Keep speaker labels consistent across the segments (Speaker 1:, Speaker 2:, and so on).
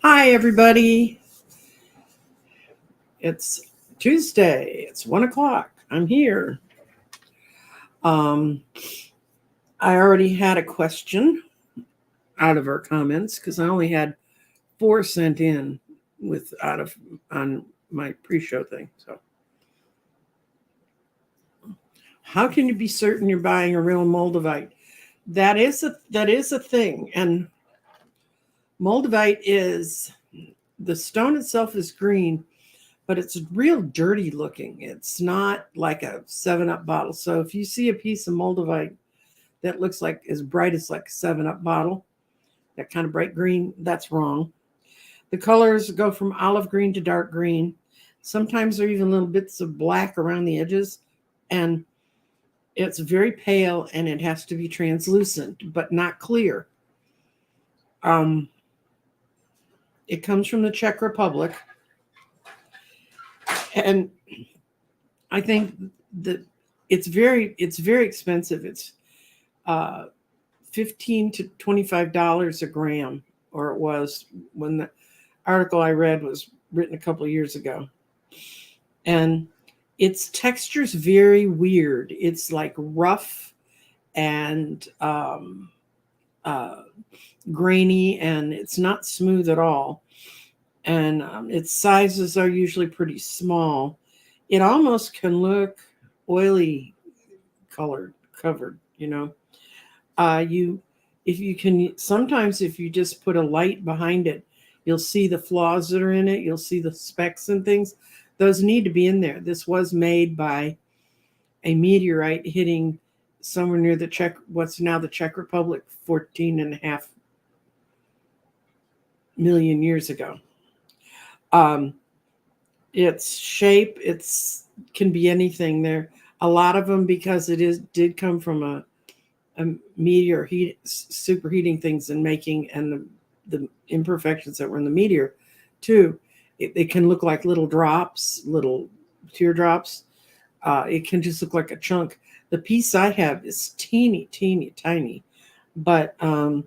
Speaker 1: Hi, everybody. It's Tuesday. It's 1 o'clock. I'm here. Um, I already had a question out of our comments because I only had 4 sent in with out of on my pre-show thing. So, how can you be certain you're buying a real moldavite? That is a thing, and moldavite is the stone itself is green, but it's real dirty looking. It's not like a 7-Up bottle. So if you see a piece of moldavite that looks like as bright as like a 7-Up bottle, that kind of bright green, that's wrong. The colors go from olive green to dark green. Sometimes there are even little bits of black around the edges. And it's very pale and it has to be translucent, but not clear. Um, it comes from the Czech Republic. And I think that it's very expensive. It's uh, $15 to $25 a gram, or it was when the article I read was written a couple of years ago. And its texture's very weird. It's like rough and uh, grainy, and it's not smooth at all. And its sizes are usually pretty small. It almost can look oily colored, covered, you if you can sometimes if you just put a light behind it, you'll see the flaws that are in it, you'll see the specks and things. Those need to be in there. This was made by a meteorite hitting somewhere near the what's now the Czech Republic 14.5 million years ago. um its shape, it's can be anything. There a lot of them, because it is did come from a meteor superheating things and making, and the imperfections that were in the meteor too. It can look like little drops, little teardrops. It can just look like a chunk. The piece I have is teeny tiny, but and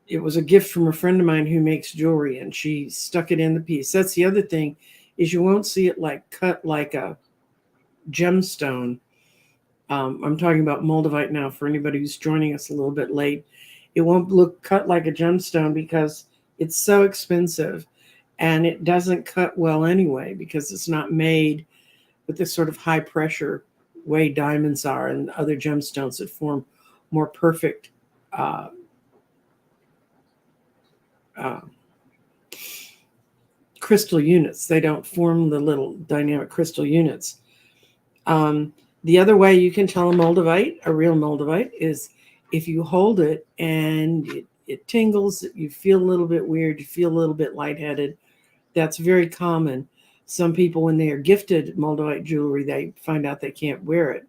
Speaker 1: it was a gift from a friend of mine who makes jewelry, and she stuck it in the piece. That's the other thing, is you won't see it like cut like a gemstone. I'm talking about moldavite now for anybody who's joining us a little bit late. It won't look cut like a gemstone because it's so expensive, and it doesn't cut well anyway because it's not made with this sort of high pressure way diamonds are and other gemstones that form more perfect uh, uh, crystal units. They don't form the little dynamic crystal units. Um, the other way you can tell a real moldavite, is if you hold it and it tingles, you feel a little bit weird, you feel a little bit lightheaded. That's very common. Some people, when they are gifted moldavite jewelry, they find out they can't wear it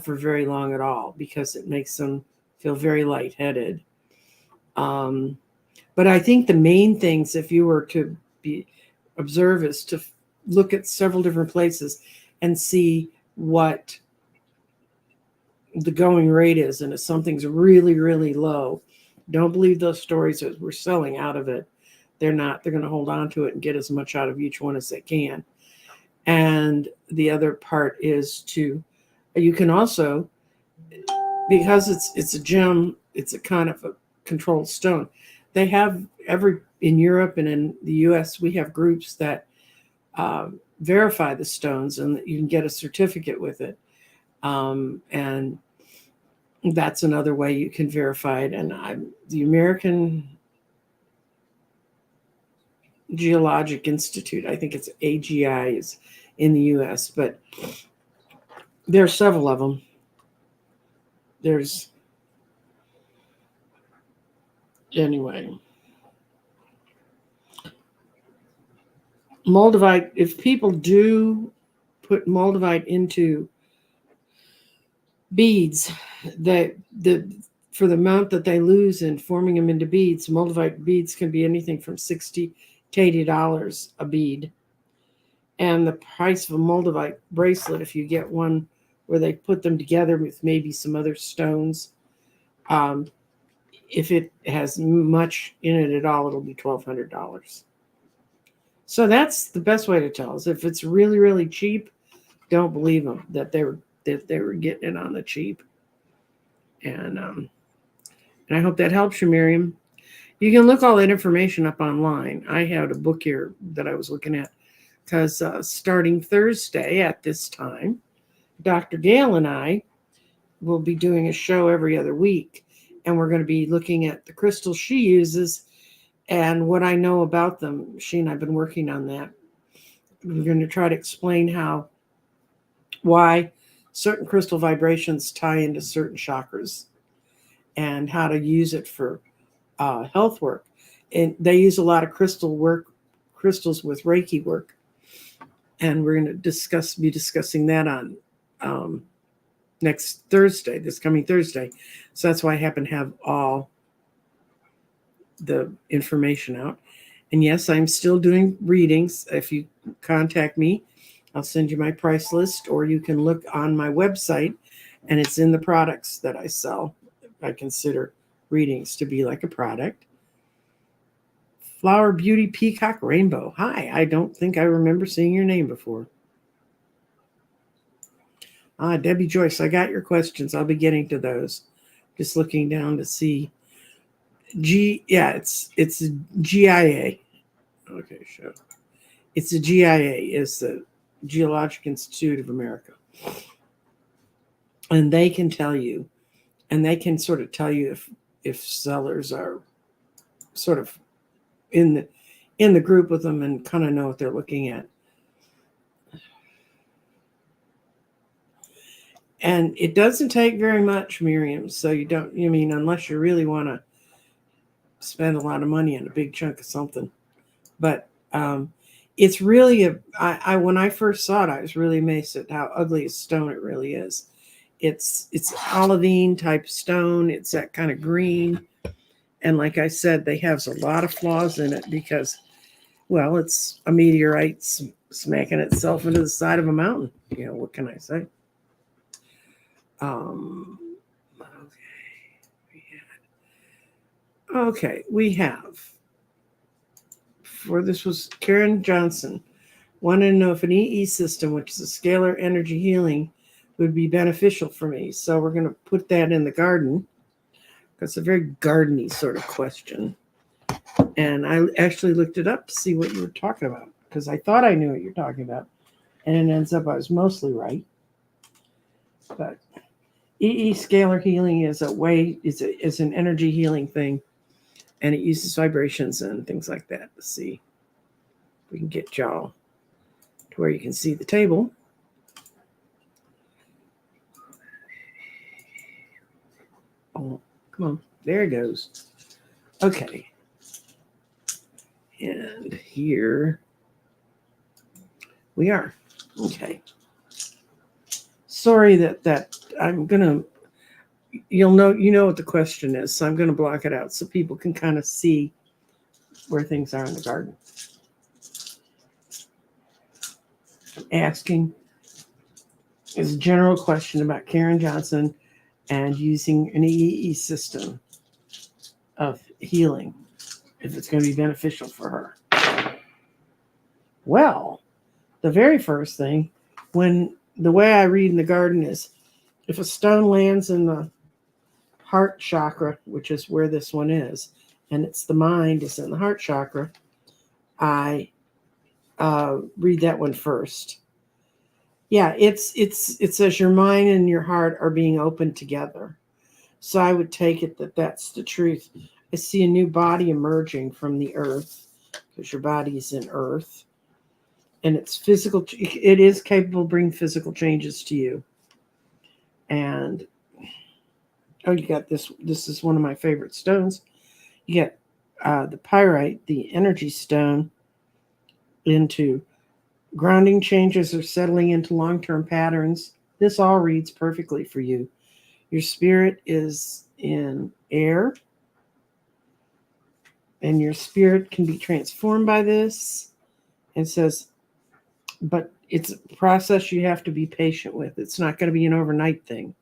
Speaker 1: for very long at all because it makes them feel very lightheaded. Um, but I think the main things, if you were to be observe, is to look at several different places and see what the going rate is. And if something's really, really low, don't believe those stories that we're selling out of it. They're not. They're going to hold on to it and get as much out of each one as they can. And the other part is you can also, because it's a gem, it's a kind of a controlled stone. They have in Europe and in the U.S. we have groups that verify the stones, and you can get a certificate with it. And that's another way you can verify it. And the American Geologic Institute, I think it's AGI, is in the U.S., but there are several of them. There's anyway. Moldavite, if people do put moldavite into beads, that for the amount that they lose in forming them into beads, moldavite beads can be anything from $60 to $80 a bead. And the price of a moldavite bracelet, if you get one where they put them together with maybe some other stones, if it has much in it at all, it'll be $1,200. So that's the best way to tell us. If it's really, really cheap, don't believe them that they were getting it on the cheap. And I hope that helps you, Miriam. You can look all that information up online. I had a book here that I was looking at because starting Thursday at this time, Dr. Gail and I will be doing a show every other week, and we're going to be looking at the crystals she uses and what I know about them. She and I have been working on that. We're going to try to explain why certain crystal vibrations tie into certain chakras and how to use it for health work. And they use a lot of crystals with Reiki work. And we're going to be discussing that on next Thursday, this coming Thursday. So that's why I happen to have all the information out. And yes, I'm still doing readings. If you contact me, I'll send you my price list, or you can look on my website, and it's in the products that I sell. I consider readings to be like a product. Flower Beauty Peacock Rainbow. Hi, I don't think I remember seeing your name before. Debbie Joyce, I got your questions. I'll be getting to those. Just looking down to see. It's GIA. Okay, sure. It's the GIA, is the Geologic Institute of America. And they can tell you, and they can sort of tell you if sellers are sort of in the group with them and kind of know what they're looking at. And it doesn't take very much, Miriam. So unless you really want to spend a lot of money on a big chunk of something. But it's really when I first saw it, I was really amazed at how ugly a stone it really is. It's olivine type stone. It's that kind of green. And like I said, they have a lot of flaws in it because, well, it's a meteorite smacking itself into the side of a mountain. What can I say? We have, this was Karen Johnson, wanted to know if an EE system, which is a scalar energy healing, would be beneficial for me. So we're going to put that in the garden. That's a very gardeny sort of question. And I actually looked it up to see what you were talking about, because I thought I knew what you're talking about. And it ends up I was mostly right. But EE scalar healing is is an energy healing thing. And it uses vibrations and things like that. Let's see if we can get y'all to where you can see the table. Oh, come on. There it goes. Okay. And here we are. Okay. Sorry that I'm going to, you know what the question is, so I'm going to block it out so people can kind of see where things are in the garden. I'm asking is a general question about Karen Johnson and using an EE system of healing, if it's going to be beneficial for her. Well, the very first thing, the way I read in the garden is, if a stone lands in the heart chakra, which is where this one is, and it's the mind is in the heart chakra, I read that one first. Yeah, it says your mind and your heart are being opened together. So I would take it that that's the truth. I see a new body emerging from the earth, because your body is in earth, and it's physical. It is capable of bringing physical changes to you. And you got this. This is one of my favorite stones. You get the pyrite, the energy stone, into grounding changes or settling into long-term patterns. This all reads perfectly for you. Your spirit is in air, and your spirit can be transformed by this. And says, but it's a process you have to be patient with. It's not going to be an overnight thing.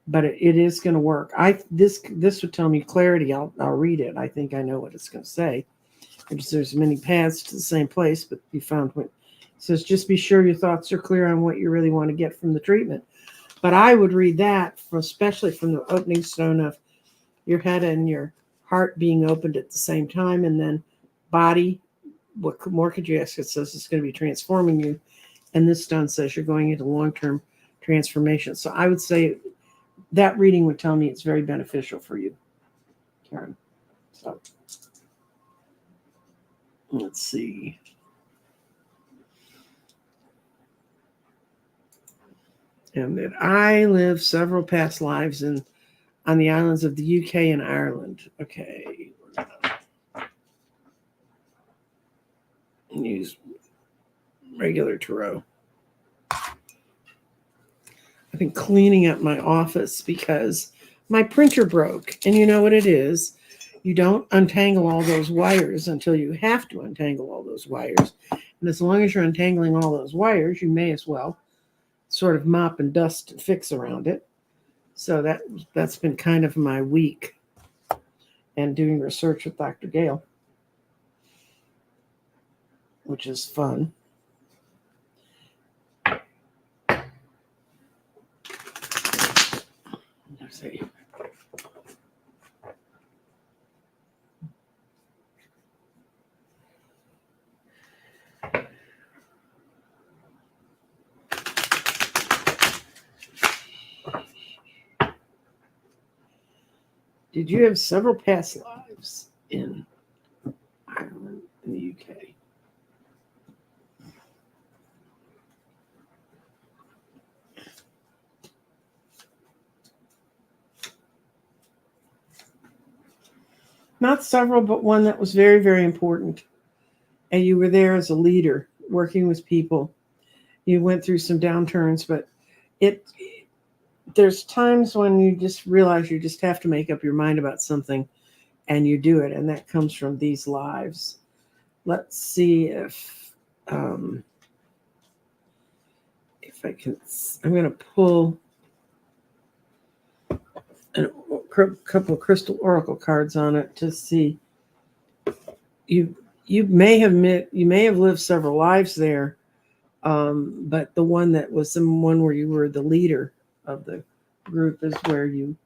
Speaker 1: but it is going to work. This would tell me clarity. I'll read it. I think I know what it's going to say. There's many paths to the same place, but you found what it says. Just be sure your thoughts are clear on what you really want to get from the treatment. But I would read that, especially from the opening stone of your head and your heart being opened at the same time, and then body. What more could you ask? It says it's going to be transforming you, and this stone says you're going into long-term transformation. So I would say that reading would tell me it's very beneficial for you, Karen. So let's see. And that I lived several past lives on the islands of the UK and Ireland. Okay. Use regular tarot. I've been cleaning up my office because my printer broke. And you know what it is? You don't untangle all those wires until you have to untangle all those wires. And as long as you're untangling all those wires, you may as well sort of mop and dust and fix around it. So that's been kind of my week, and doing research with Dr. Gale, which is fun. Let's see. Did you have several past lives in Ireland and the UK? Not several, but one that was very, very important. And you were there as a leader, working with people. You went through some downturns, but there's times when you just realize you just have to make up your mind about something, and you do it. And that comes from these lives. Let's see if I can. I'm going to pull a couple of crystal oracle cards on it to see. You may have lived several lives there, but the one that was the one where you were the leader of the group is where you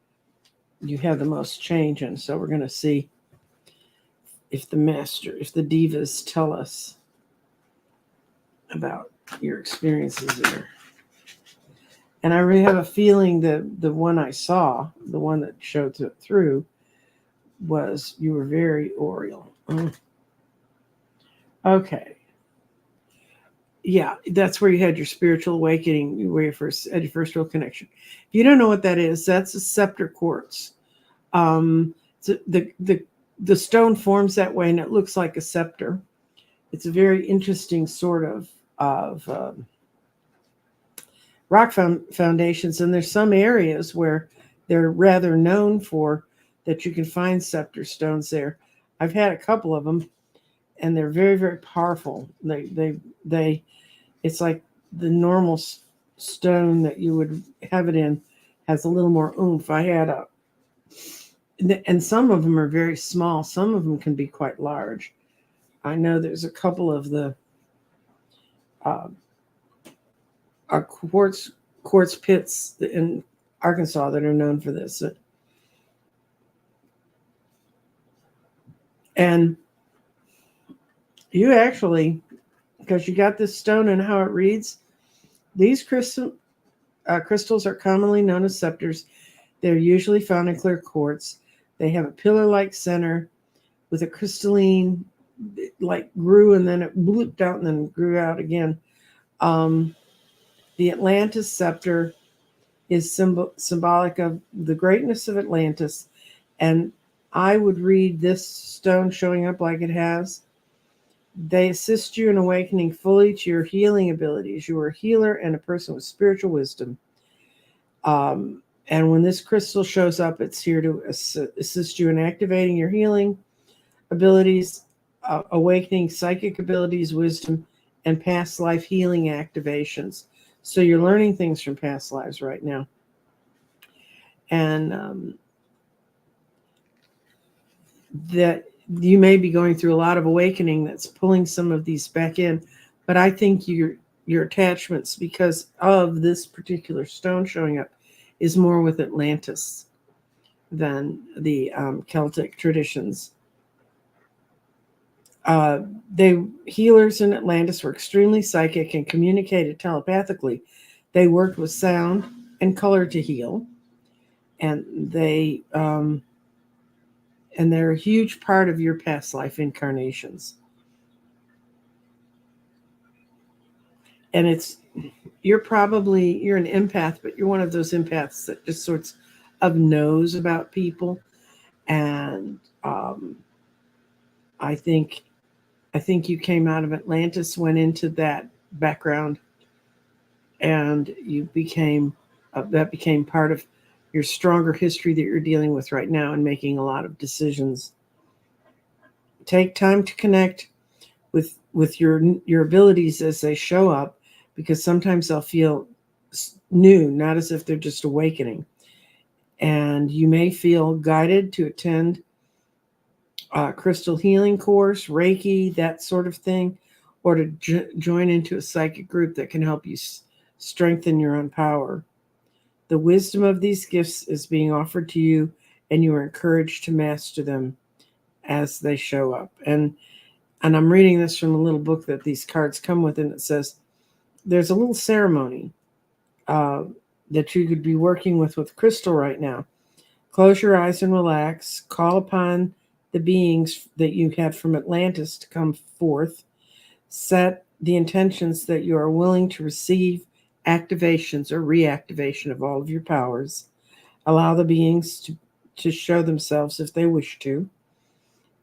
Speaker 1: have the most change. And so we're going to see if the divas tell us about your experiences there. And I really have a feeling that the one I saw, the one that showed through, was you were very Oriole. Okay. Yeah, that's where you had your spiritual awakening, where you had your first real connection. If you don't know what that is, that's a scepter quartz. The stone forms that way, and it looks like a scepter. It's a very interesting sort of rock foundations, and there's some areas where they're rather known for that you can find scepter stones there. I've had a couple of them, and they're very, very powerful. They it's like the normal stone that you would have it in has a little more oomph. And some of them are very small. Some of them can be quite large. I know there's a couple of the quartz pits in Arkansas that are known for this. And you actually, because you got this stone and how it reads, these crystals are commonly known as scepters. They're usually found in clear quartz. They have a pillar-like center with a crystalline, like grew and then it blooped out and then grew out again. The Atlantis scepter is symbolic of the greatness of Atlantis. And I would read this stone showing up like it has. They assist you in awakening fully to your healing abilities. You are a healer and a person with spiritual wisdom. And when this crystal shows up, it's here to assist you in activating your healing abilities, awakening psychic abilities, wisdom, and past life healing activations. So you're learning things from past lives right now. and that you may be going through a lot of awakening that's pulling some of these back in. But I think your attachments, because of this particular stone showing up, is more with Atlantis than the Celtic traditions. They healers in Atlantis were extremely psychic and communicated telepathically. They worked with sound and color to heal, and they're a huge part of your past life incarnations. And you're an empath, but you're one of those empaths that just sorts of knows about people. And I think you came out of Atlantis, went into that background, and you became that became part of your stronger history that you're dealing with right now and making a lot of decisions. Take time to connect with your abilities as they show up, because sometimes they'll feel new, not as if they're just awakening. And you may feel guided to attend a crystal healing course, Reiki, that sort of thing, or to join into a psychic group that can help you strengthen your own power. The wisdom of these gifts is being offered to you, and you are encouraged to master them as they show up. And I'm reading this from a little book that these cards come with, and it says there's a little ceremony that you could be working with crystal right now. Close your eyes and relax. Call upon the beings that you had from Atlantis to come forth. Set the intentions that you are willing to receive activations or reactivation of all of your powers. Allow the beings to show themselves if they wish to,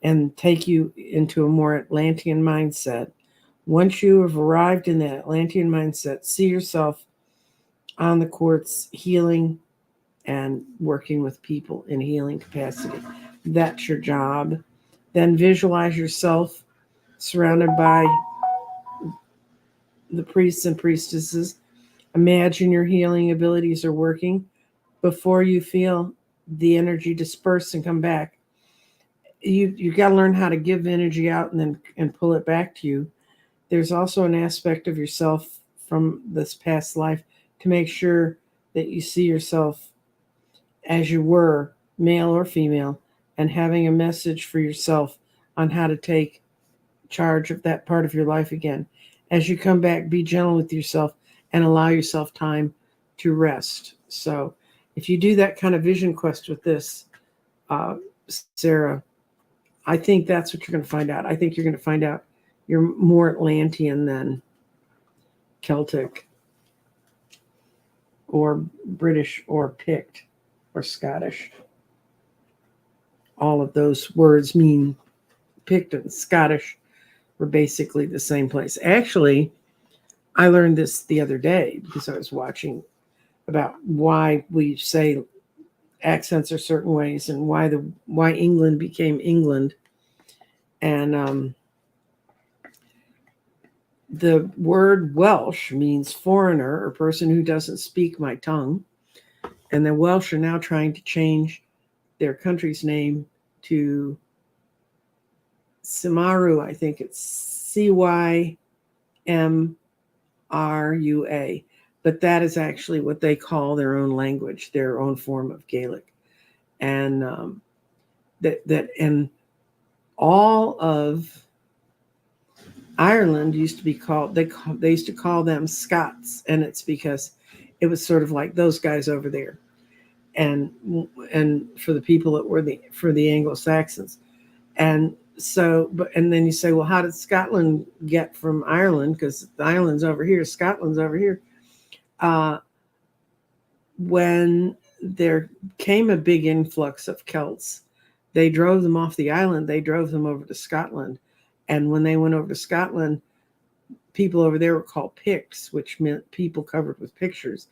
Speaker 1: and take you into a more Atlantean mindset. Once you have arrived in that Atlantean mindset, see yourself on the courts healing and working with people in healing capacity. That's your job. Then visualize yourself surrounded by the priests and priestesses. Imagine your healing abilities are working. Before you feel the energy disperse and come back, you got to learn how to give energy out and pull it back to you. There's also an aspect of yourself from this past life to make sure that you see yourself as you were, male or female, and having a message for yourself on how to take charge of that part of your life again. As you come back, be gentle with yourself and allow yourself time to rest. So if you do that kind of vision quest with this, Sarah, I think that's what you're going to find out. I think you're going to find out you're more Atlantean than Celtic or British or Pict or Scottish. All of those words mean Pict and Scottish were basically the same place. Actually, I learned this the other day because I was watching about why we say accents are certain ways and why England became England. And the word Welsh means foreigner or person who doesn't speak my tongue. And the Welsh are now trying to change their country's name to Simaru. I think it's Cymrua. But that is actually what they call their own language, their own form of Gaelic. And and all of Ireland used to be called, they used to call them Scots, and it's because it was sort of like those guys over there. And for the people that were for the Anglo-Saxons. And so, and then you say, well, how did Scotland get from Ireland? Because the island's over here, Scotland's over here. When there came a big influx of Celts, they drove them off the island. They drove them over to Scotland. And when they went over to Scotland, people over there were called Picts, which meant people covered with pictures.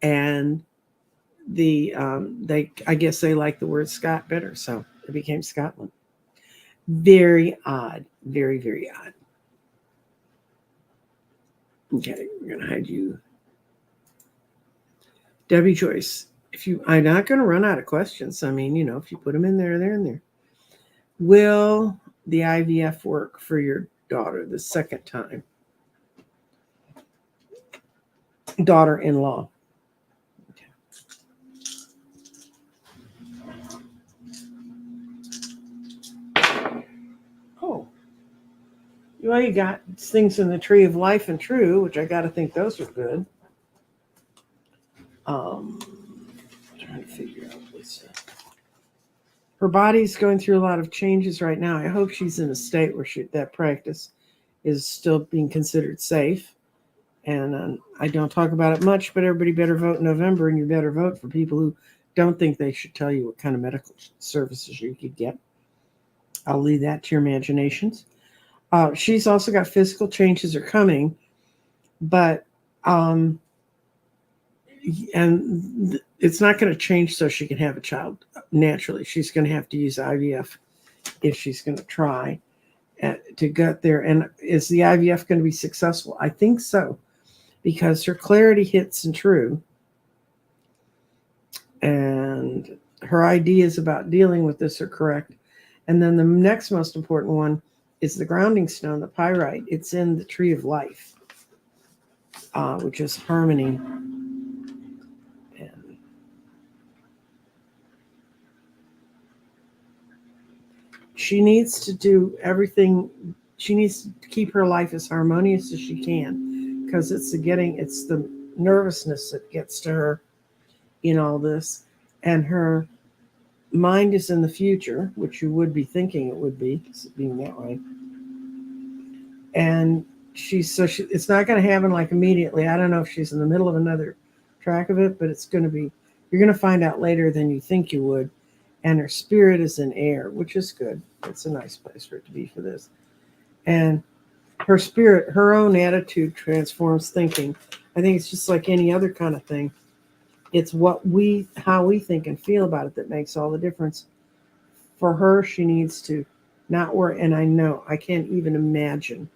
Speaker 1: And I guess they liked the word Scot better, so it became Scotland. Very odd. Very, very odd. Okay, we're going to hide you. Debbie Joyce, I'm not going to run out of questions. I mean, if you put them in there, they're in there. Will the IVF work for your daughter the second time? Daughter-in-law. Okay. Oh. Well, you got things in the tree of life and true, which I got to think those are good. Trying to figure out this. Her body's going through a lot of changes right now. I hope she's in a state where that practice is still being considered safe. And I don't talk about it much, but everybody better vote in November, and you better vote for people who don't think they should tell you what kind of medical services you could get. I'll leave that to your imaginations. She's also got physical changes are coming, but and it's not going to change so she can have a child naturally. She's going to have to use IVF if she's going to try to get there. And is the IVF going to be successful? I think so, because her clarity hits and true, and her ideas about dealing with this are correct. And then the next most important one is the grounding stone, the pyrite. It's in the tree of life, which is harmony. And she needs to do everything. She needs to keep her life as harmonious as she can, because it's the nervousness that gets to her in all this. And her mind is in the future, which you would be thinking it would be, being that way. And it's not going to happen like immediately. I don't know if she's in the middle of another track of it, but you're going to find out later than you think you would. And her spirit is in air, which is good. It's a nice place for it to be for this. And her spirit, her own attitude transforms thinking. I think it's just like any other kind of thing. It's how we think and feel about it that makes all the difference. For her, she needs to not worry. And I know I can't even imagine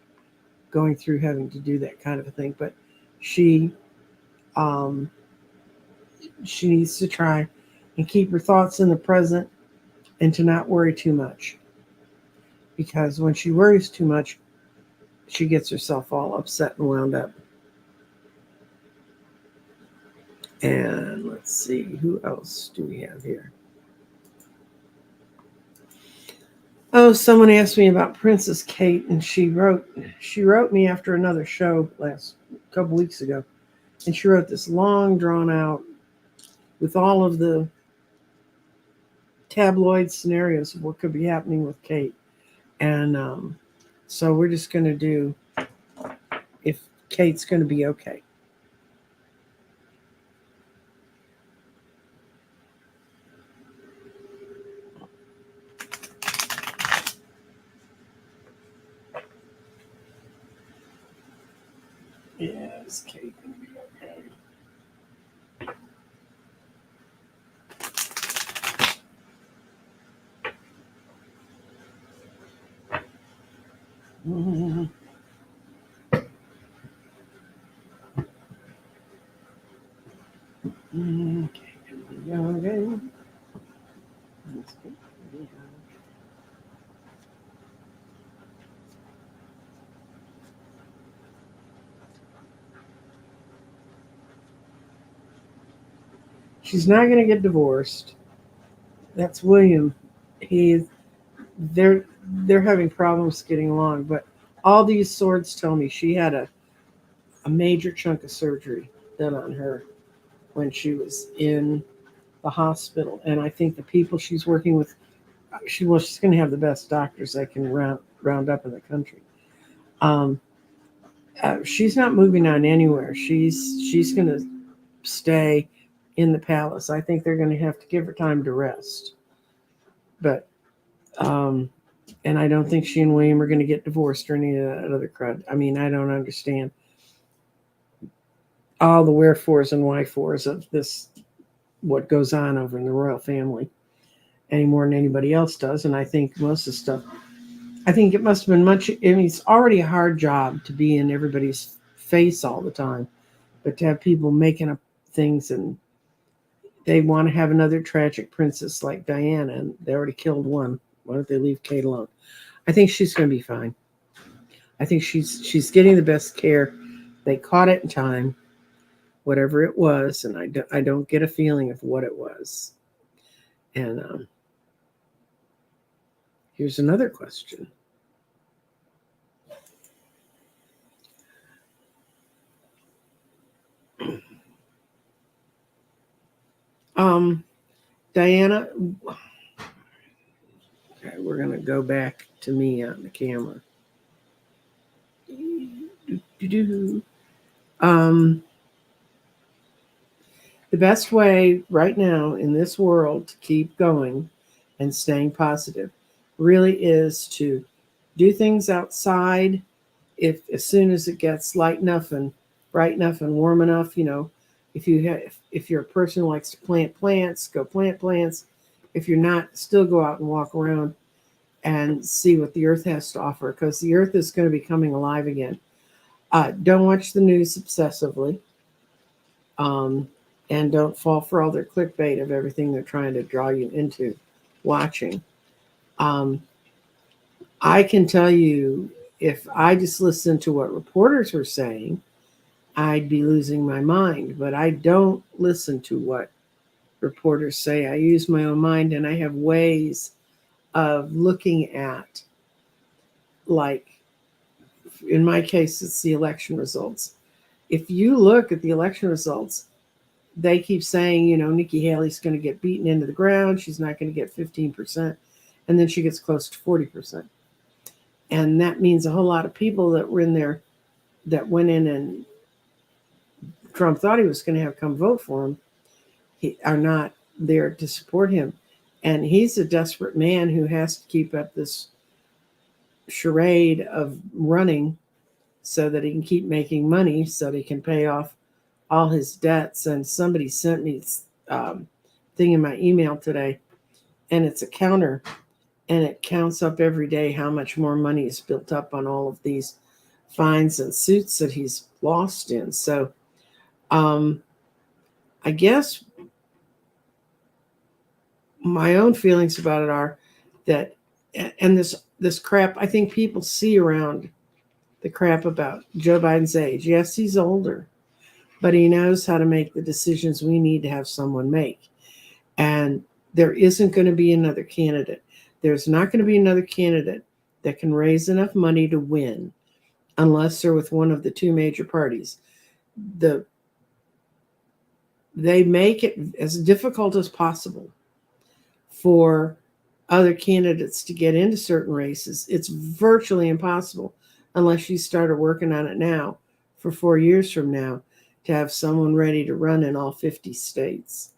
Speaker 1: going through having to do that kind of a thing. But she needs to try and keep her thoughts in the present and to not worry too much. Because when she worries too much, she gets herself all upset and wound up. And let's see, who else do we have here? Oh, someone asked me about Princess Kate, and she wrote me after another show couple weeks ago, and she wrote this long, drawn out with all of the tabloid scenarios of what could be happening with Kate. And so we're just going to do if Kate's going to be okay. Yeah, is Kate going to be okay? Mm-hmm. Okay, okay. She's not going to get divorced. That's William. They're having problems getting along, but all these swords tell me she had a major chunk of surgery done on her when she was in the hospital. And I think the people she's working with, she's going to have the best doctors I can round up in the country. She's not moving on anywhere. She's going to stay in the palace. I think they're going to have to give her time to rest. But and I don't think she and William are going to get divorced or any of that other crud. I mean, I don't understand all the wherefores and whyfores of this, what goes on over in the royal family, any more than anybody else does. And I think most of the stuff, I think it must have been it's already a hard job to be in everybody's face all the time, but to have people making up things, and they want to have another tragic princess like Diana, and they already killed one. Why don't they leave Kate alone? I think she's going to be fine. I think she's getting the best care. They caught it in time, whatever it was, and I don't get a feeling of what it was. And here's another question. Diana, okay, we're going to go back to me on the camera. The best way right now in this world to keep going and staying positive really is to do things outside. If as soon as it gets light enough and bright enough and warm enough, if you're a person who likes to plant plants, go plant plants. If you're not, still go out and walk around and see what the earth has to offer, because the earth is going to be coming alive again. Don't watch the news obsessively. And don't fall for all their clickbait of everything they're trying to draw you into watching. I can tell you, if I just listened to what reporters were saying, I'd be losing my mind. But I don't listen to what reporters say. I use my own mind, and I have ways of looking at, like, in my case, it's the election results. If you look at the election results, they keep saying, Nikki Haley's going to get beaten into the ground. She's not going to get 15%. And then she gets close to 40%. And that means a whole lot of people that were in there, that went in and Trump thought he was going to have come vote for him, are not there to support him. And he's a desperate man who has to keep up this charade of running so that he can keep making money, so that he can pay off all his debts. And somebody sent me this thing in my email today, and it's a counter, and it counts up every day how much more money is built up on all of these fines and suits that he's lost in. So I guess my own feelings about it are that, and this crap, I think people see around the crap about Joe Biden's age. Yes, he's older, but he knows how to make the decisions we need to have someone make. And there isn't going to be another candidate. There's not going to be another candidate that can raise enough money to win unless they're with one of the two major parties. They make it as difficult as possible for other candidates to get into certain races. It's virtually impossible unless you started working on it now for 4 years from now to have someone ready to run in all 50 states.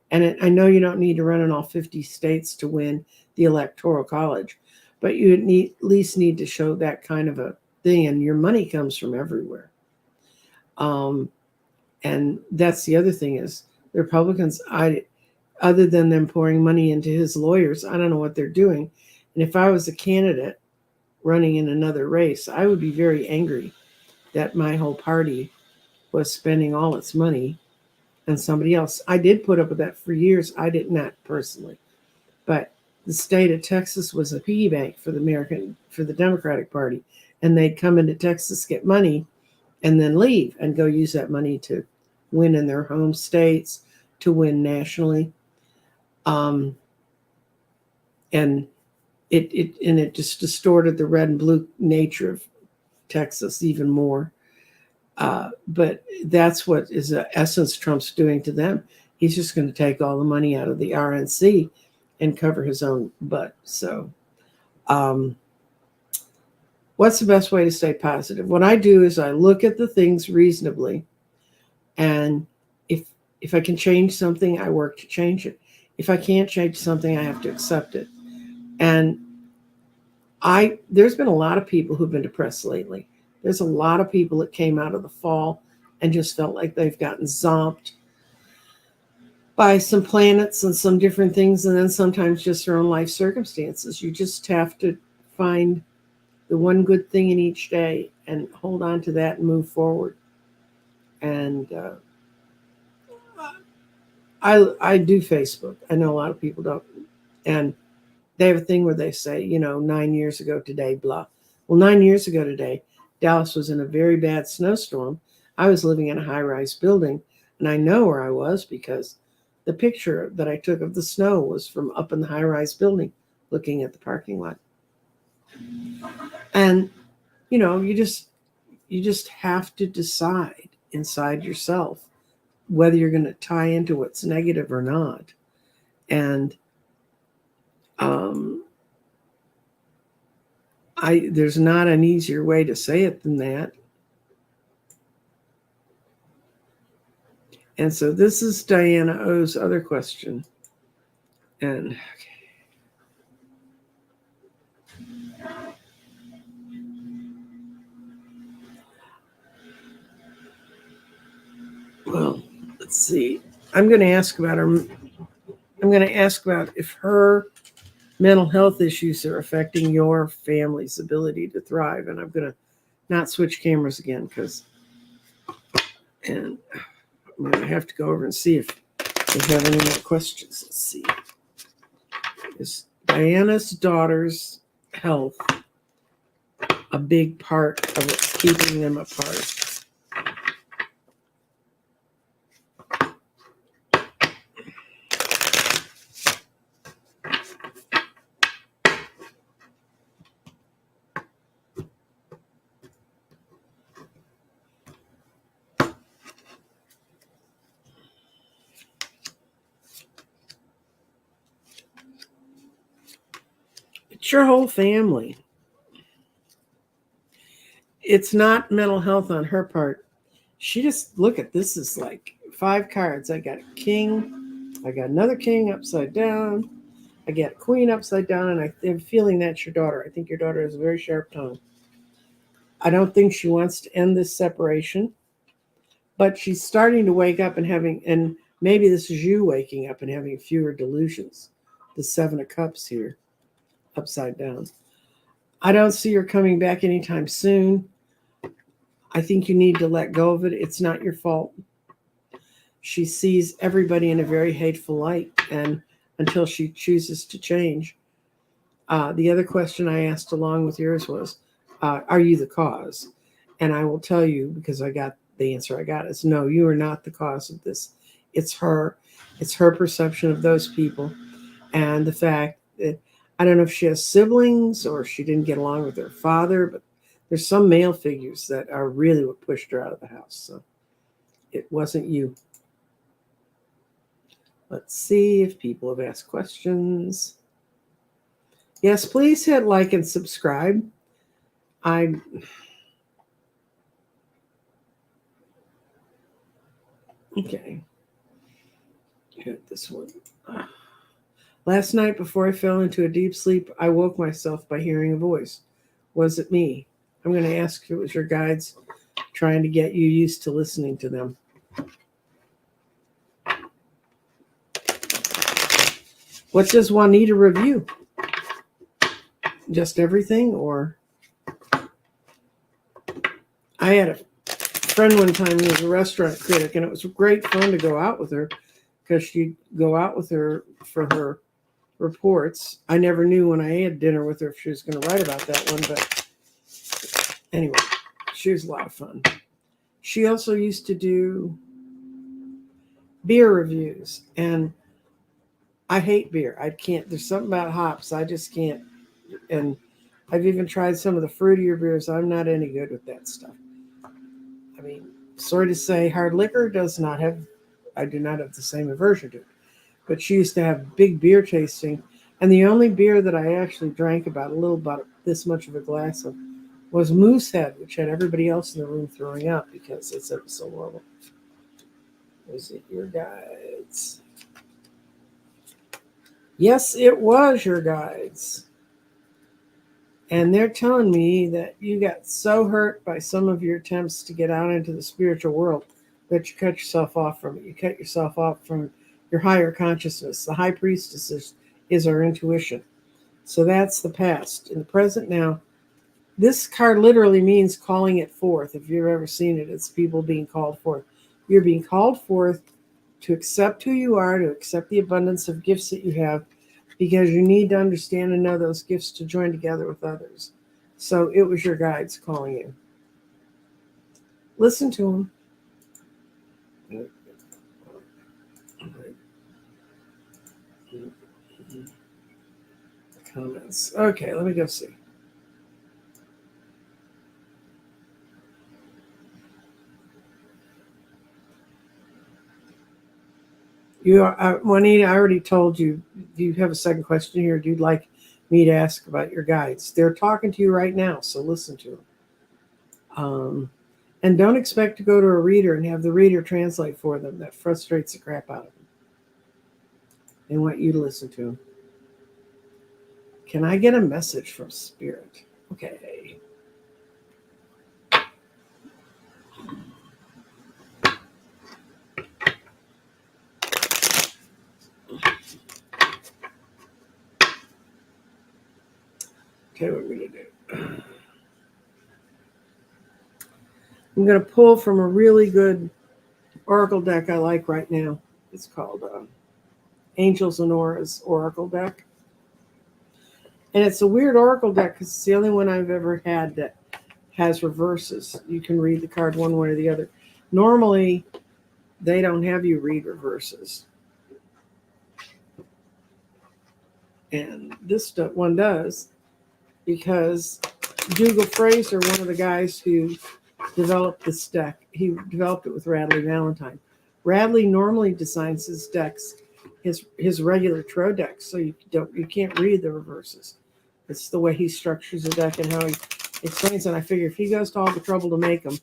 Speaker 1: And I know you don't need to run in all 50 states to win the Electoral College, but you at least need to show that kind of a thing, and your money comes from everywhere. And that's the other thing is the Republicans, other than them pouring money into his lawyers, I don't know what they're doing. And if I was a candidate running in another race, I would be very angry that my whole party was spending all its money on somebody else. I did put up with that for years. I did not personally, but the state of Texas was a piggy bank for the Democratic Party, and they'd come into Texas, get money, and then leave and go use that money to win in their home states, to win nationally. And it just distorted the red and blue nature of Texas even more. But that's what is the essence Trump's doing to them. He's just going to take all the money out of the RNC and cover his own butt. So what's the best way to stay positive? What I do is I look at the things reasonably, and if I can change something, I work to change it. If I can't change something, I have to accept it. And there's been a lot of people who've been depressed lately. There's a lot of people that came out of the fall and just felt like they've gotten zomped by some planets and some different things, and then sometimes just their own life circumstances. You just have to find the one good thing in each day and hold on to that and move forward. And I do Facebook. I know a lot of people don't. And they have a thing where they say, 9 years ago today, blah. Well, 9 years ago today, Dallas was in a very bad snowstorm. I was living in a high rise building, and I know where I was because the picture that I took of the snow was from up in the high rise building looking at the parking lot. And, you just have to decide inside yourself whether you're going to tie into what's negative or not. And there's not an easier way to say it than that. And so this is Diana O's other question. And well, let's see. I'm going to ask about her. I'm going to ask about if her mental health issues are affecting your family's ability to thrive. And I'm going to not switch cameras again and I'm going to have to go over and see if they have any more questions. Let's see. Is Diana's daughter's health a big part of what's keeping them apart? It's your whole family. It's not mental health on her part. She just, look at this, is like 5 cards. I got a king. I got another king upside down. I got a queen upside down. And I'm feeling that's your daughter. I think your daughter has a very sharp tongue. I don't think she wants to end this separation. But she's starting to wake up and maybe this is you waking up and having fewer delusions. The 7 of Cups here, upside down. I don't see her coming back anytime soon. I think you need to let go of it. It's not your fault. She sees everybody in a very hateful light, and until she chooses to change. The other question I asked along with yours was, are you the cause? And I will tell you, because I got the answer I got is no, you are not the cause of this. It's her. It's her perception of those people. And the fact that, I don't know if she has siblings or she didn't get along with her father, but there's some male figures that are really what pushed her out of the house. So it wasn't you. Let's see if people have asked questions. Yes, please hit like and subscribe. Okay. Hit this one. Last night, before I fell into a deep sleep, I woke myself by hearing a voice. Was it me? I'm going to ask if it was your guides trying to get you used to listening to them. What does Juanita review? Just everything, or? I had a friend one time who was a restaurant critic, and it was great fun to go out with her because she'd go out with her for her reports. I never knew when I had dinner with her if she was going to write about that one, but anyway, she was a lot of fun. She also used to do beer reviews, and I hate beer. I can't. There's something about hops. I just can't. And I've even tried some of the fruitier beers. I'm not any good with that stuff. I mean, sorry to say, hard liquor I do not have the same aversion to it. But she used to have big beer tasting. And the only beer that I actually drank about this much of a glass of was Moosehead, which had everybody else in the room throwing up because they said it was so horrible. Was it your guides? Yes, it was your guides. And they're telling me that you got so hurt by some of your attempts to get out into the spiritual world that you cut yourself off from it. You cut yourself off from your higher consciousness. The high priestess is our intuition. So that's the past. In the present now, this card literally means calling it forth. If you've ever seen it, it's people being called forth. You're being called forth to accept who you are, to accept the abundance of gifts that you have, because you need to understand and know those gifts to join together with others. So it was your guides calling you. Listen to them. Comments. Okay, let me go see. Juanita, I already told you. Do you have a second question here? Do you like me to ask about your guides? They're talking to you right now, so listen to them. And don't expect to go to a reader and have the reader translate for them. That frustrates the crap out of them. They want you to listen to them. Can I get a message from Spirit? Okay. Okay, what are we going to do? I'm going to pull from a really good oracle deck I like right now. It's called Angels and Auras Oracle deck. And it's a weird oracle deck because it's the only one I've ever had that has reverses. You can read the card one way or the other. Normally, they don't have you read reverses. And this one does, because Dougal Fraser, one of the guys who developed this deck, he developed it with Radley Valentine. Radley normally designs his decks, his regular tarot decks, so you can't read the reverses. It's the way he structures the deck and how he explains it. I figure if he goes to all the trouble to make them,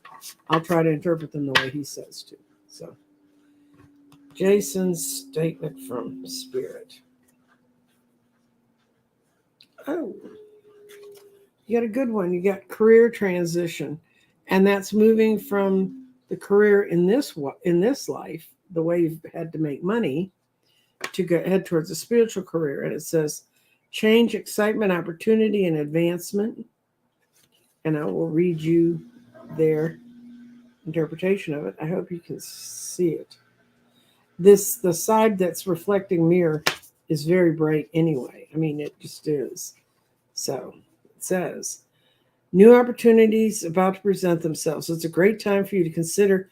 Speaker 1: I'll try to interpret them the way he says to. So, Jason's statement from Spirit. Oh, you got a good one. You got career transition, and that's moving from the career in this life, the way you've had to make money, to head towards a spiritual career. And it says change, excitement, opportunity, and advancement. And I will read you their interpretation of it. I hope you can see it. The side that's reflecting mirror is very bright anyway. I mean, it just is. So it says, new opportunities about to present themselves. It's a great time for you to consider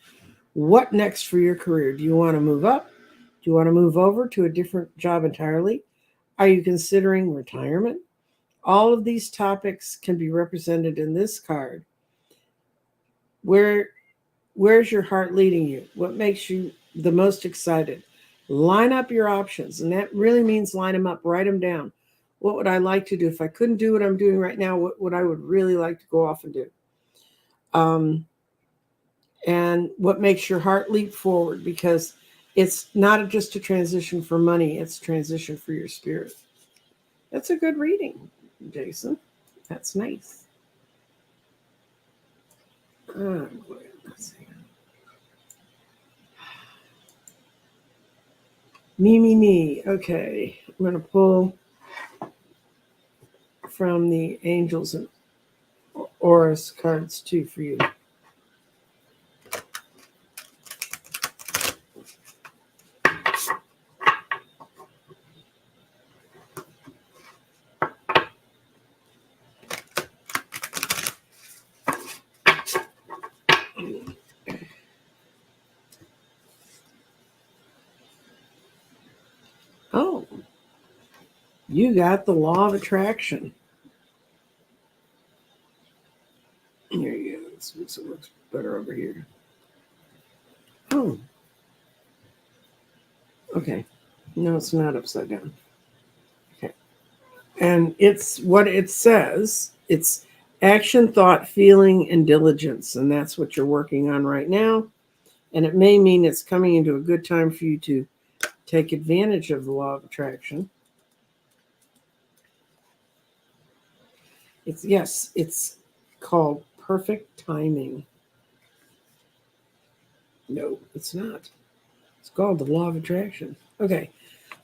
Speaker 1: what next for your career. Do you want to move up? Do you want to move over to a different job entirely? Are you considering retirement? All of these topics can be represented in this card. Where's your heart leading you? What makes you the most excited? Line up your options, and that really means line them up, write them down. What would I like to do? If I couldn't do what I'm doing right now, what I would really like to go off and do? And what makes your heart leap forward? Because it's not just a transition for money, it's a transition for your spirit. That's a good reading, Jason. That's nice. Let's see. Me. Okay. I'm going to pull from the Angels and Auras cards too for you. Oh, you got the law of attraction. Here you go. This looks better over here. Oh. Okay. No, it's not upside down. Okay. And it's what it says. It's action, thought, feeling, and diligence. And that's what you're working on right now. And it may mean it's coming into a good time for you to take advantage of the law of attraction. It's called perfect timing. No, it's not. It's called the law of attraction. Okay.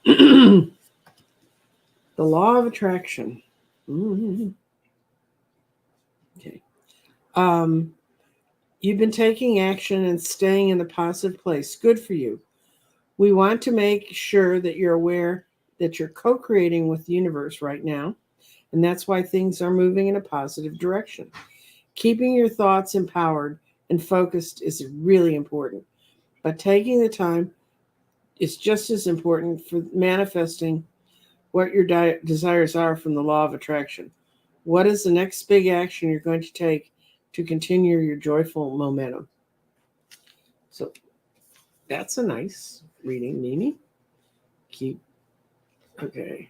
Speaker 1: The law of attraction. Mm-hmm. Okay. You've been taking action and staying in the positive place. Good for you. We want to make sure that you're aware that you're co-creating with the universe right now, and that's why things are moving in a positive direction. Keeping your thoughts empowered and focused is really important, but taking the time is just as important for manifesting what your desires are from the law of attraction. What is the next big action you're going to take to continue your joyful momentum? So that's a nice reading, Mimi. Keep, okay.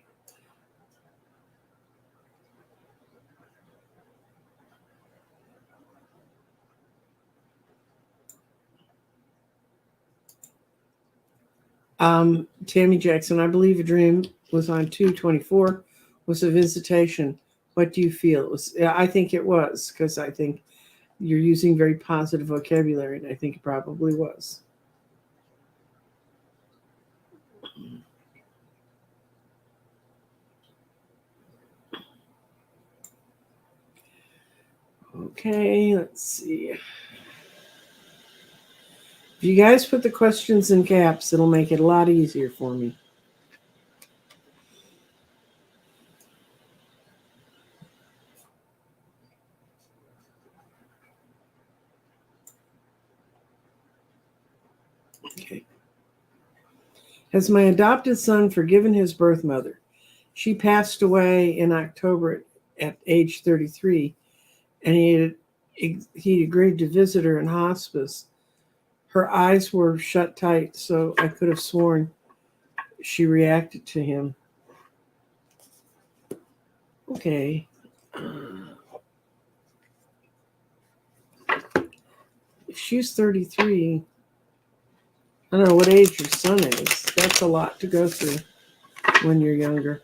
Speaker 1: Tammy Jackson, I believe a dream was on 2/24, was a visitation. What do you feel? It was, yeah, I think it was, because I think you're using very positive vocabulary, and I think it probably was. Okay, let's see. If you guys put the questions in caps, it'll make it a lot easier for me. Okay. Has my adopted son forgiven his birth mother? She passed away in October at age 33, and he agreed to visit her in hospice. Her eyes were shut tight, so I could have sworn she reacted to him. Okay. If she's 33, I don't know what age your son is. That's a lot to go through when you're younger.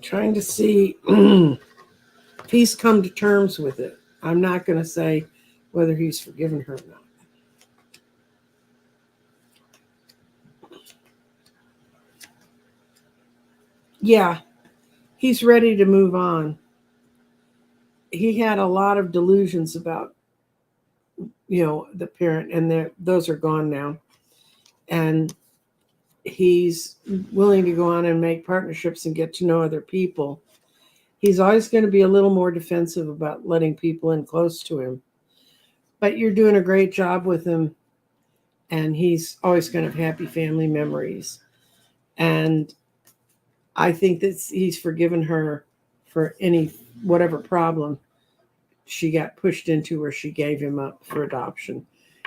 Speaker 1: Trying to see if he's come to terms with it. I'm not going to say whether he's forgiven her or not. Yeah, he's ready to move on. He had a lot of delusions about, the parent, and those are gone now. And he's willing to go on and make partnerships and get to know other people. He's always going to be a little more defensive about letting people in close to him. But you're doing a great job with him, and he's always going to have happy family memories. And I think that he's forgiven her for whatever problem she got pushed into where she gave him up for adoption.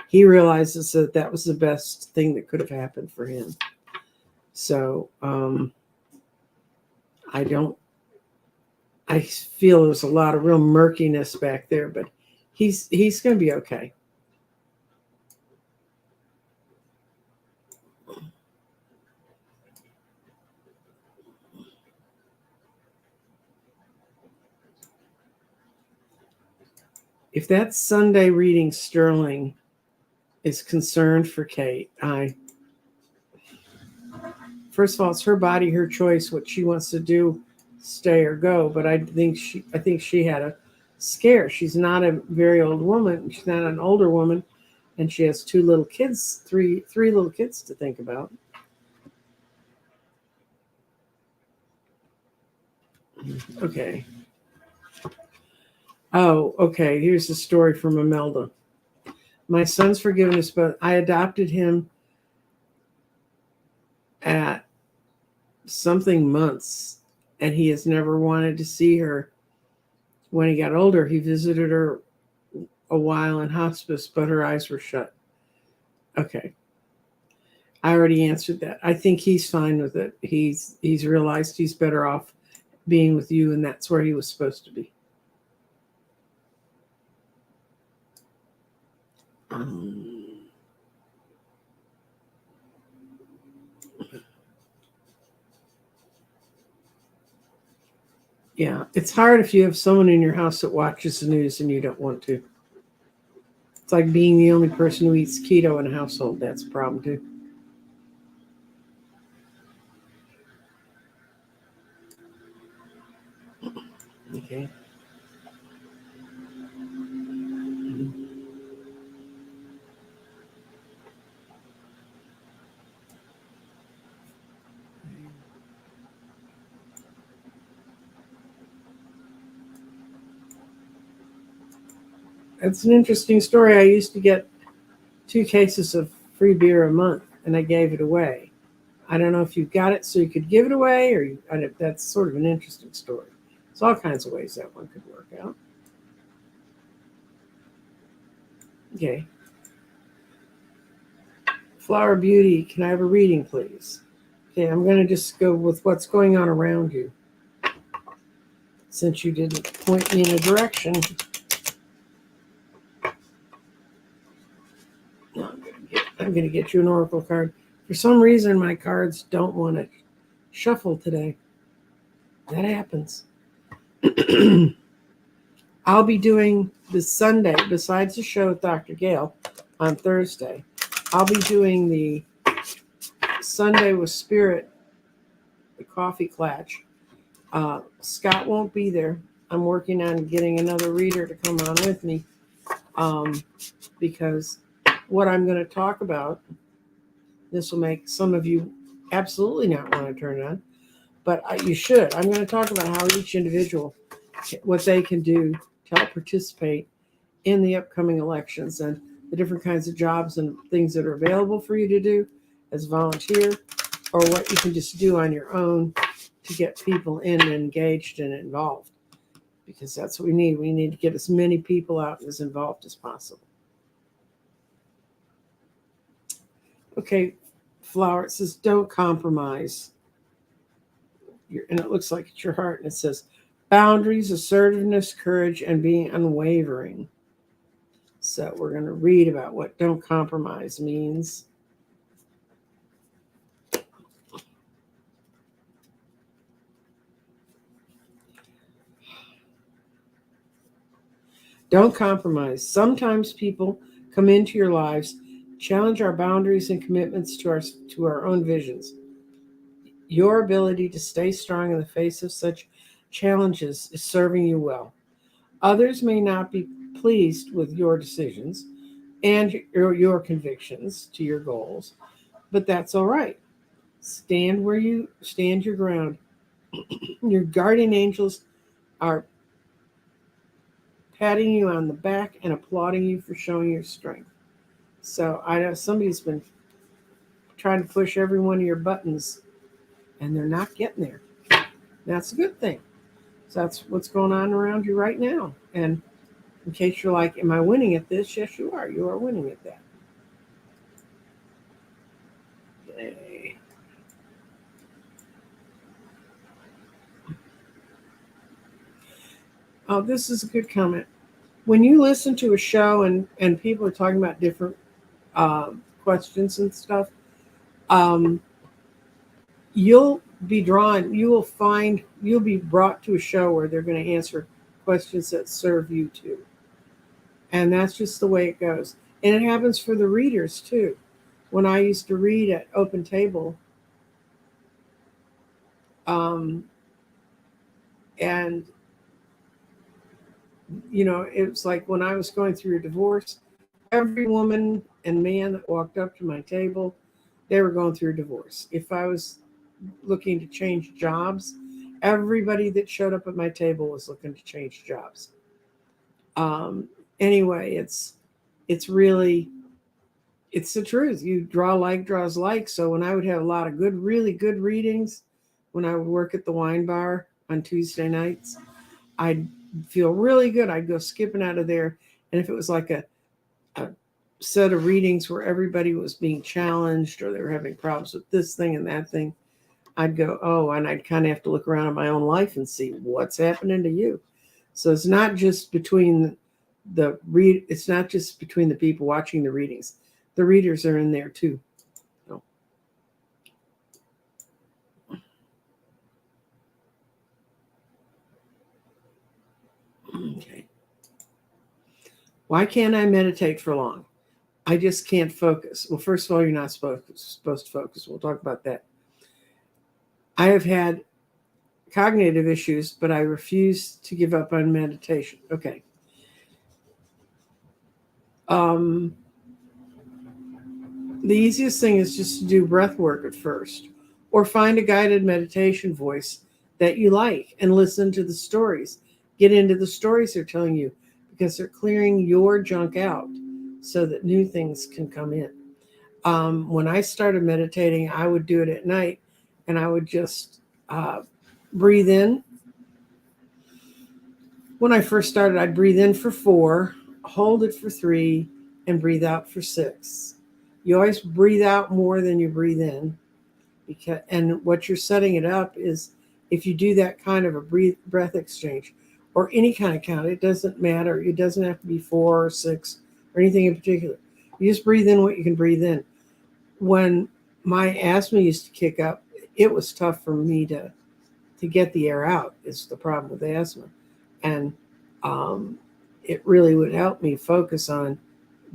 Speaker 1: He realizes that that was the best thing that could have happened for him. So I feel there was a lot of real murkiness back there, but he's going to be okay. If that Sunday reading Sterling is concerned for Kate, first of all, it's her body, her choice, what she wants to do, stay or go. But I think she had a scare. She's not a very old woman. She's not an older woman, and she has two little kids, three little kids to think about. Okay. Oh, okay. Here's the story from Imelda. My son's forgiveness, but I adopted him at something months, and he has never wanted to see her. When he got older, he visited her a while in hospice, but her eyes were shut. Okay. I already answered that. I think he's fine with it. He's realized he's better off being with you, and that's where he was supposed to be. Yeah, it's hard if you have someone in your house that watches the news and you don't want to. It's like being the only person who eats keto in a household. That's a problem too. Okay. That's an interesting story. I used to get 2 cases of free beer a month, and I gave it away. I don't know if you got it so you could give it away, or that's sort of an interesting story. There's all kinds of ways that one could work out. Okay. Flower Beauty, can I have a reading, please? Okay, I'm going to just go with what's going on around you. Since you didn't point me in a direction, no, I'm going to get you an oracle card. For some reason, my cards don't want to shuffle today. That happens. I'll be doing this Sunday, besides the show with Dr. Gale on Thursday, I'll be doing the Sunday with Spirit, the coffee clutch. Scott won't be there. I'm working on getting another reader to come on with me because what I'm going to talk about, this will make some of you absolutely not want to turn it on, but you should. I'm going to talk about how each individual, what they can do to help participate in the upcoming elections and the different kinds of jobs and things that are available for you to do as a volunteer, or what you can just do on your own to get people in and engaged and involved, because that's what we need. We need to get as many people out and as involved as possible. Okay, Flower, it says, don't compromise. And it looks like it's your heart, and it says, boundaries, assertiveness, courage, and being unwavering. So we're going to read about what don't compromise means. Don't compromise. Sometimes people come into your lives, challenge our boundaries and commitments to our own visions. Your ability to stay strong in the face of such challenges is serving you well. Others may not be pleased with your decisions and your convictions to your goals, but that's all right. Stand where you stand your ground. Your guardian angels are patting you on the back and applauding you for showing your strength. So I know somebody's been trying to push every one of your buttons and they're not getting there. That's a good thing. So that's what's going on around you right now. And in case you're like, am I winning at this? Yes, you are. You are winning at that. Yay. Oh, this is a good comment. When you listen to a show and people are talking about different questions and stuff, you'll be you'll be brought to a show where they're going to answer questions that serve you too. And that's just the way it goes. And it happens for the readers too. When I used to read at Open Table, and it was like when I was going through a divorce, every woman and man that walked up to my table, they were going through a divorce. If I was looking to change jobs, everybody that showed up at my table was looking to change jobs. Anyway, it's really, it's the truth. You draw like draws like. So when I would have a lot of really good readings, when I would work at the wine bar on Tuesday nights, I'd feel really good. I'd go skipping out of there. And if it was like a set of readings where everybody was being challenged or they were having problems with this thing and that thing, I'd go, oh, and I'd kind of have to look around at my own life and see what's happening to you. So it's not just between it's not just between the people watching the readings. The readers are in there too. So. Why can't I meditate for long? I just can't focus. Well, first of all, you're not supposed to focus. We'll talk about that. I have had cognitive issues, but I refuse to give up on meditation. Okay. The easiest thing is just to do breath work at first, or find a guided meditation voice that you like and listen to the stories. Get into the stories they're telling you because they're clearing your junk out so that new things can come in. When I started meditating, I would do it at night and I would just breathe in. When I first started, I'd breathe in for 4, hold it for 3, and breathe out for 6. You always breathe out more than you breathe in. And what you're setting it up is if you do that kind of a breath exchange or any kind of count, it doesn't matter. It doesn't have to be 4 or 6 or anything in particular. You just breathe in what you can breathe in. When my asthma used to kick up, it was tough for me to get the air out. Is the problem with asthma. And it really would help me focus on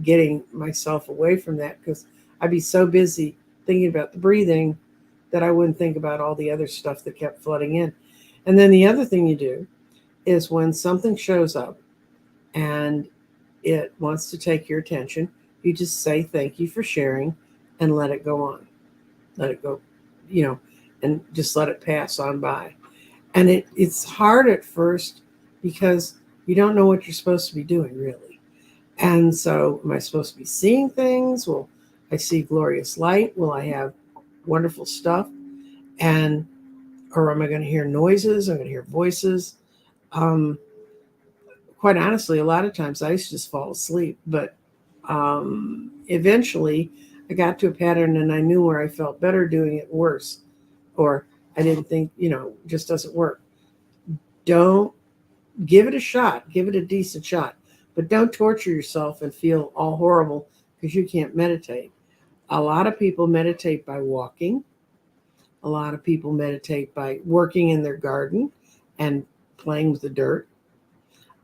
Speaker 1: getting myself away from that because I'd be so busy thinking about the breathing that I wouldn't think about all the other stuff that kept flooding in. And then the other thing you do is when something shows up and it wants to take your attention, you just say thank you for sharing and let it go on. Let it go, and just let it pass on by. And it's hard at first because you don't know what you're supposed to be doing, really. And so, am I supposed to be seeing things? Will I see glorious light? Will I have wonderful stuff? Or am I going to hear noises? I'm going to hear voices. Quite honestly, a lot of times I used to just fall asleep. But eventually, I got to a pattern and I knew where I felt better doing it worse. Or I didn't think, just doesn't work. Don't give it a shot. Give it a decent shot. But don't torture yourself and feel all horrible because you can't meditate. A lot of people meditate by walking. A lot of people meditate by working in their garden and playing with the dirt.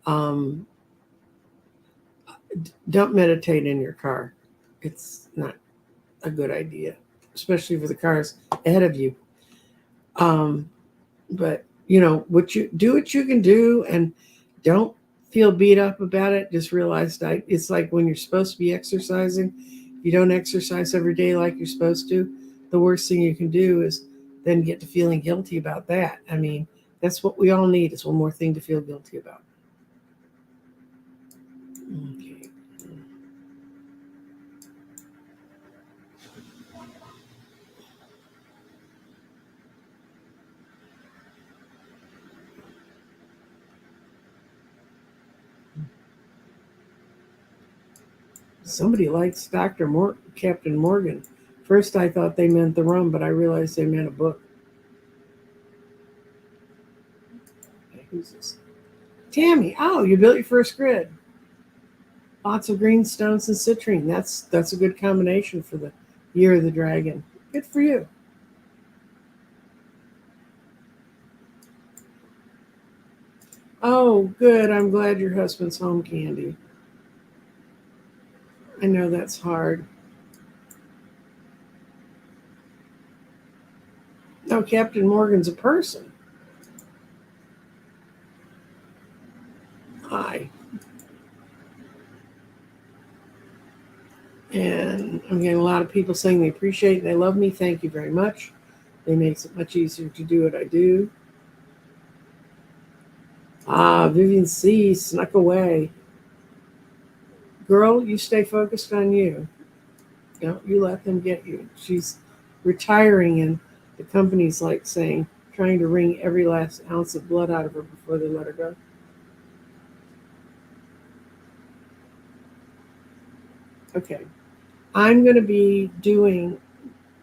Speaker 1: Don't meditate in your car. It's not a good idea, especially for the cars ahead of you. But what you can do, and don't feel beat up about it. Just realize that it's like when you're supposed to be exercising, you don't exercise every day like you're supposed to. The worst thing you can do is then get to feeling guilty about that. I mean, that's what we all need, is one more thing to feel guilty about. Okay. Somebody likes Captain Morgan. First, I thought they meant the rum, but I realized they meant a book. Okay, who's this? Tammy. Oh, you built your first grid. Lots of green stones and citrine. That's a good combination for the year of the dragon. Good for you. Oh, good. I'm glad your husband's home, Candy. I know that's hard. No, Captain Morgan's a person. Hi. And I'm getting a lot of people saying they appreciate and they love me. Thank you very much. It makes it much easier to do what I do. Vivian C. snuck away. Girl, you stay focused on you. Don't you let them get you. She's retiring, and the company's like trying to wring every last ounce of blood out of her before they let her go. Okay. I'm going to be doing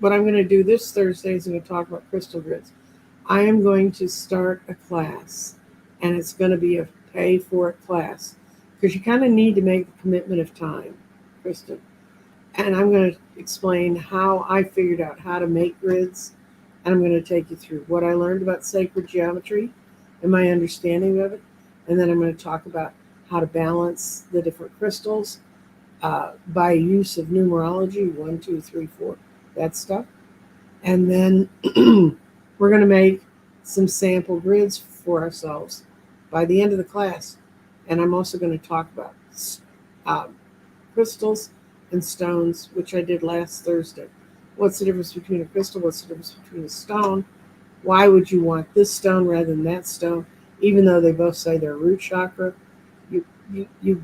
Speaker 1: what I'm going to do this Thursday is I'm going to talk about crystal grids. I am going to start a class, and it's going to be a pay for it class because you kind of need to make the commitment of time, Kristen. And I'm going to explain how I figured out how to make grids, and I'm going to take you through what I learned about sacred geometry and my understanding of it, and then I'm going to talk about how to balance the different crystals by use of numerology, 1, 2, 3, 4, that stuff. And then we're going to make some sample grids for ourselves by the end of the class. And I'm also going to talk about uh, crystals and stones, which I did last Thursday. What's the difference between a crystal? What's the difference between a stone? Why would you want this stone rather than that stone? Even though they both say they're root chakra, you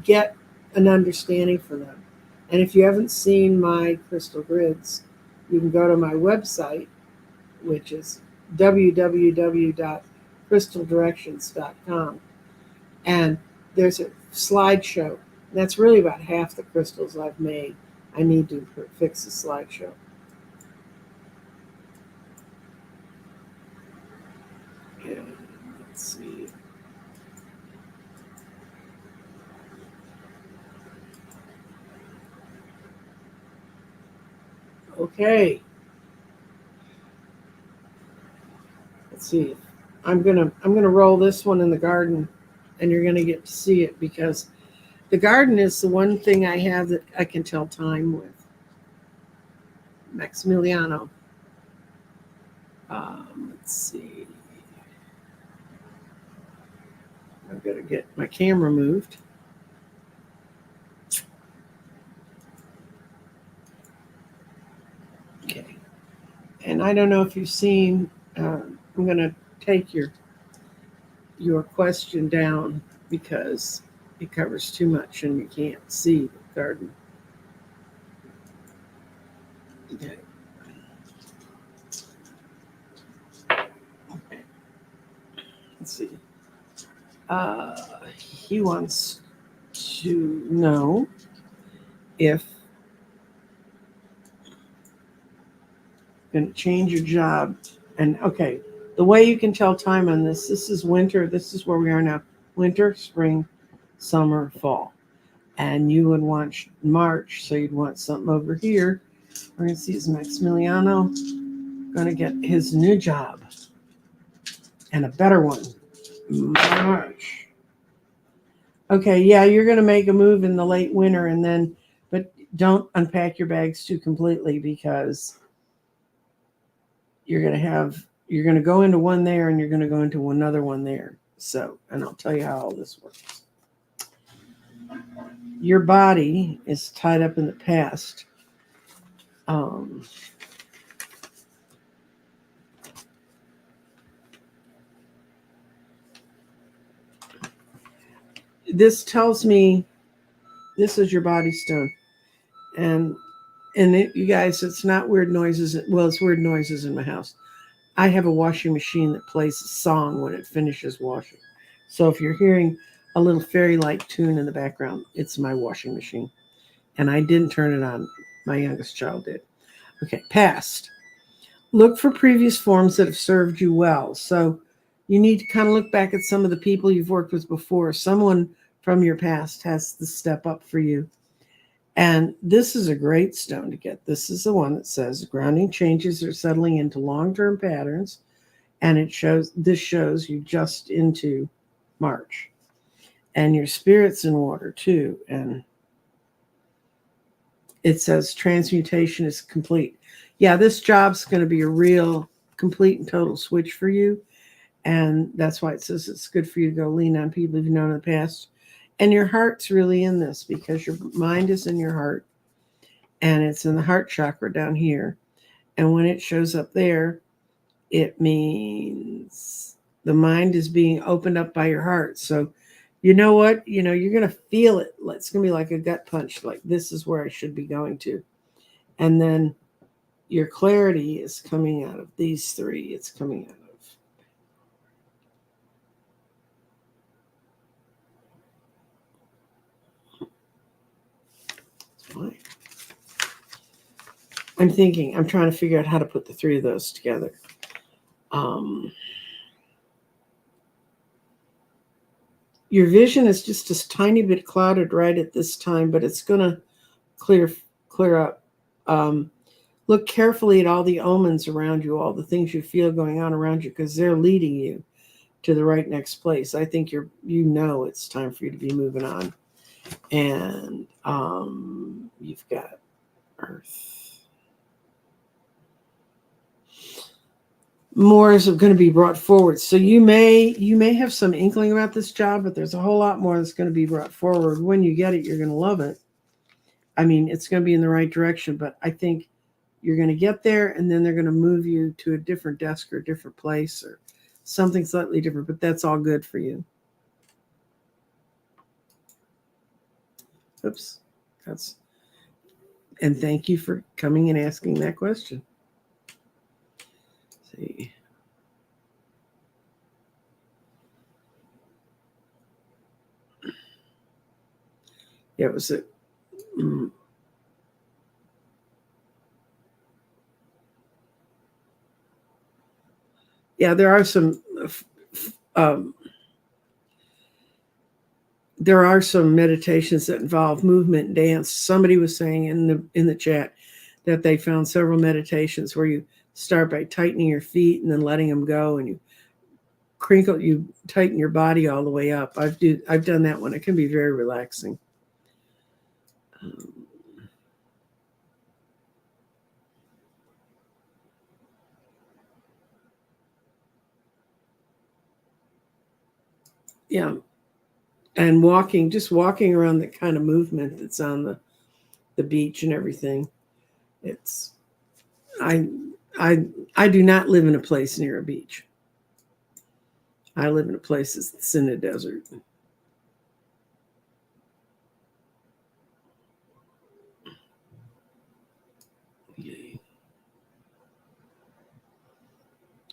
Speaker 1: get an understanding for them. And if you haven't seen my crystal grids, you can go to my website, which is www.crystaldirections.com. And there's a slideshow. That's really about half the crystals I've made. I need to fix the slideshow. And let's see. Okay. Let's see. I'm gonna roll this one in the garden, and you're gonna get to see it because the garden is the one thing I have that I can tell time with. Maximiliano. Let's see. I've got to get my camera moved. Okay. And I don't know if you've seen, I'm going to take your question down because it covers too much and you can't see the garden. Okay. Okay. Let's see. He wants to know if you're going to change your job. And okay, the way you can tell time on this is winter. This is where we are now. Winter, spring, summer, fall. And you would want March, so you'd want something over here. We're going to see is Maximiliano going to get his new job and a better one. March. Okay, yeah, you're going to make a move in the late winter and then, but don't unpack your bags too completely because you're going to go into one there and you're going to go into another one there. So, and I'll tell you how all this works. Your body is tied up in the past. This tells me this is your body stone. And you guys, it's not weird noises. Well, it's weird noises in my house. I have a washing machine that plays a song when it finishes washing. So if you're hearing a little fairy-like tune in the background, it's my washing machine. And I didn't turn it on. My youngest child did. Okay, past. Look for previous forms that have served you well. So you need to kind of look back at some of the people you've worked with before. Someone from your past has to step up for you. And this is a great stone to get. This is the one that says grounding changes are settling into long-term patterns. And this shows you just into March. And your spirit's in water too. And it says transmutation is complete. Yeah, this job's going to be a real complete and total switch for you. And that's why it says it's good for you to go lean on people you've known in the past. And your heart's really in this because your mind is in your heart. And it's in the heart chakra down here. And when it shows up there, it means the mind is being opened up by your heart. So you know what? You're going to feel it. It's going to be like a gut punch. Like this is where I should be going to. And then your clarity is coming out of these three. It's coming out of. Fine. I'm trying to figure out how to put the three of those together. Your vision is just a tiny bit clouded right at this time, but it's going to clear up. Look carefully at all the omens around you, all the things you feel going on around you, because they're leading you. to the right next place. I think it's time for you to be moving on. And you've got Earth. More is going to be brought forward. So you may have some inkling about this job, but there's a whole lot more that's going to be brought forward. When you get it, you're going to love it. I mean, it's going to be in the right direction, but I think you're going to get there, and then they're going to move you to a different desk or a different place or something slightly different, but that's all good for you. Oops. And thank you for coming and asking that question. Let's see. Yeah, it was it. Yeah, there are some meditations that involve movement and dance. Somebody was saying in the chat that they found several meditations where you start by tightening your feet and then letting them go, and you tighten your body all the way up. I've done that one. It can be very relaxing. Yeah. And just walking around the kind of movement that's on the beach and everything. I do not live in a place near a beach. I live in a place that's in a desert.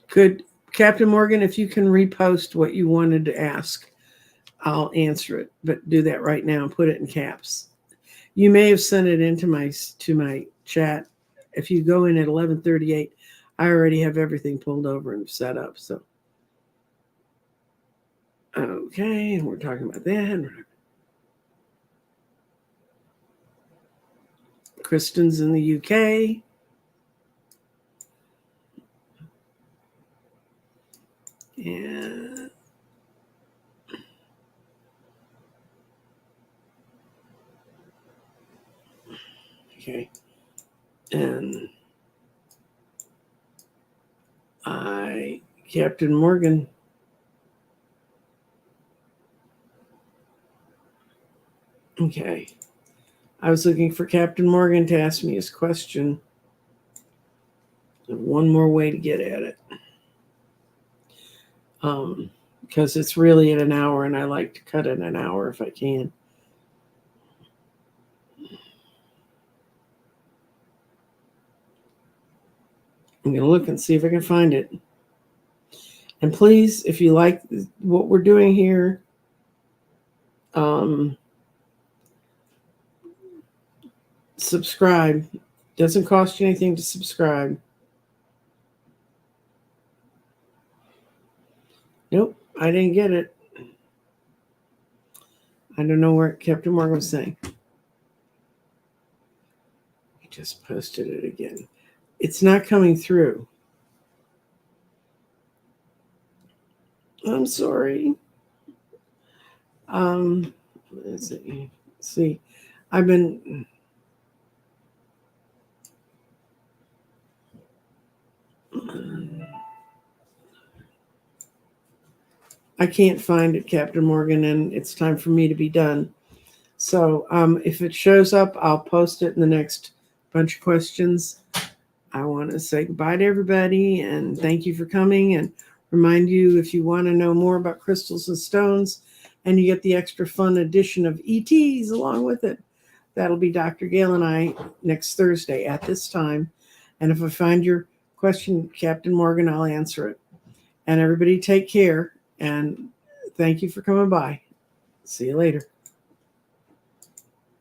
Speaker 1: Could Captain Morgan, if you can repost what you wanted to ask, I'll answer it, but do that right now and put it in caps. You may have sent it into my chat. If you go in at 11:38, I already have everything pulled over and set up. So, okay, and we're talking about that. Kristen's in the UK. And okay. And Captain Morgan. Okay. I was looking for Captain Morgan to ask me his question. One more way to get at it. Because it's really at an hour, and I like to cut it an hour if I can. I'm going to look and see if I can find it. And please, if you like what we're doing here, subscribe. Doesn't cost you anything to subscribe. Nope, I didn't get it. I don't know where Captain Morgan was saying. I just posted it again. It's not coming through. I'm sorry. Let's see. I've been. I can't find it, Captain Morgan, and it's time for me to be done. So if it shows up, I'll post it in the next bunch of questions. I want to say goodbye to everybody and thank you for coming, and remind you, if you want to know more about crystals and stones and you get the extra fun edition of ETs along with it, that'll be Dr. Gail and I next Thursday at this time. And if I find your question, Captain Morgan, I'll answer it. And everybody take care, and thank you for coming by. See you later.